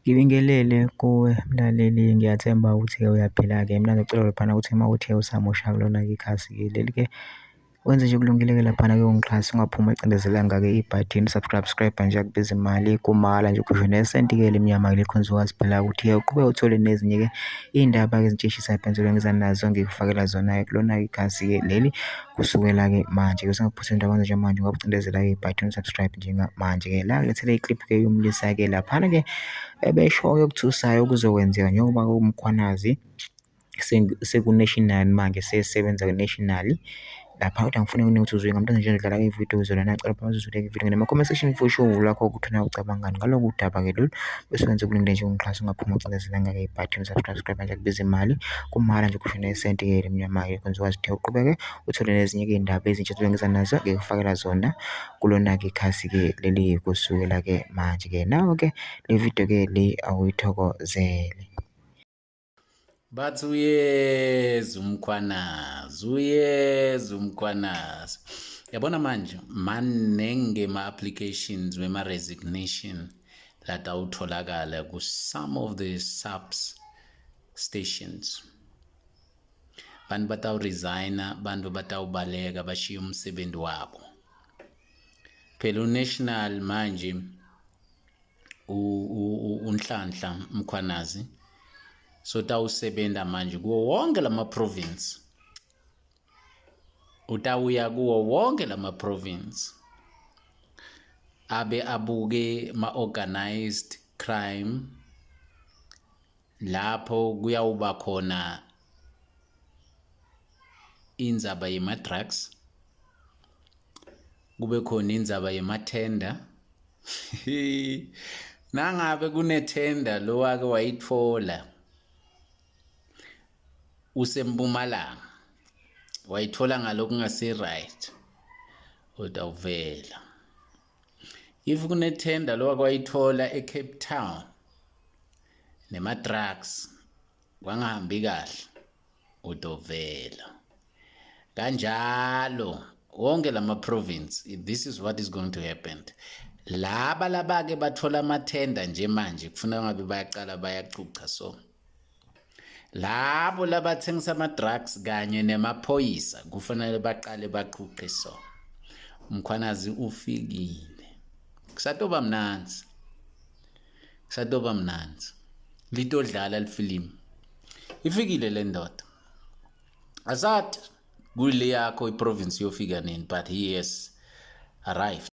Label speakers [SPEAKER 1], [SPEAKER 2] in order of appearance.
[SPEAKER 1] Ngibingelele kuwe mlaleli, ngiyathemba ukuthi-ke uyaphila-ke. Mina ngicela laphana ukuthi uma uthe usamusha kulona-ke ikhasi-ke leli-ke wenze nje kulungile-ke laphana-ke ungixhase, ungaphumi ucindezelanga-ke ibhathini subscribe nje akubiza imali kumahhala nje ukhishwe nesenti-ke limnyama-ke likhonza ukwazi phela ukuthi uqhubeke uthole nezinye-ke iy'ndaba-ke ezintshishisa phezulu engiza nazo ngikufakela zona-ke kulona-ke ikhasi-ke leli kusukela-ke manje. Bese ngikuphuthela into nje manje ngoba ucindezela-ke ibhathini subscribe njengamanje-ke la ngilethele ikliphu-ke yomlisa-ke laphana-ke ebesho-ke okuthusayo okuzokwenzeka njengoba umkhwanazi seku-national manje sesebenza ku-national lapha kodwa ngifuna ukuthi uzwe ngamntu nje odlala ividiyo uzolana nacela phela uzuzwe-ke ividiyo nema-comment section for sure lakho ukuthi na ucabangani ngaloko udaba-ke lolu bese wenza kulungile nje ungixhasa ungaphuma ucindezelanga-ke ibhathini subscribe nje kubiza imali kumahhala nje ukhishwe nesenti-ke lemnyama-ke kwenza ukwazi ukuthi uqhubeke uthole nezinye-ke iy'ndaba ezintsha engiza nazo ngikufakela zona kulona-ke ikhasi-ke leli kusukela-ke manje-ke nawe-ke le video-ke le awuyithokozele.
[SPEAKER 2] Bathi uyeza umkhwanazi. Yabona manje manenge ma-applications wema-resignation that awutholakala ku-some of the substations. Bantu batawuresigna, bantu batawubaleka bashiye umsebenzi wabo. Phela uNational manje uNhlanhla Mkhwanazi so tawusebenta manje kuwo wonke lama-province, utawuya kuwo wonke lama-province abe abuke ma-organized crime lapho kuyawuba khona indzaba yema-drugs, kube khona indzaba yema-tender. Nangabe kunethenda lo wake wayitfola useMpumalanga wayithola ngalokungase right utawuvela. If kunethenda lo wake wayithola eCape Town nema-drugs kwangahambi kahle utovela. Kanjalo wonke lama-province this is what is going to happen. Laba-ke bathola amathenda nje manje kufuna ngabe bayaqala bayacuca so labo labathengisa ama-drugs kanye nemaphoyisa kufanele baqale baquqe so. Umkhwanazi ufikile kusatoba mnanzi litodlala lifilimu ifikile le ndoda asathi kule yakho iprovince yofika nini but he has arrived.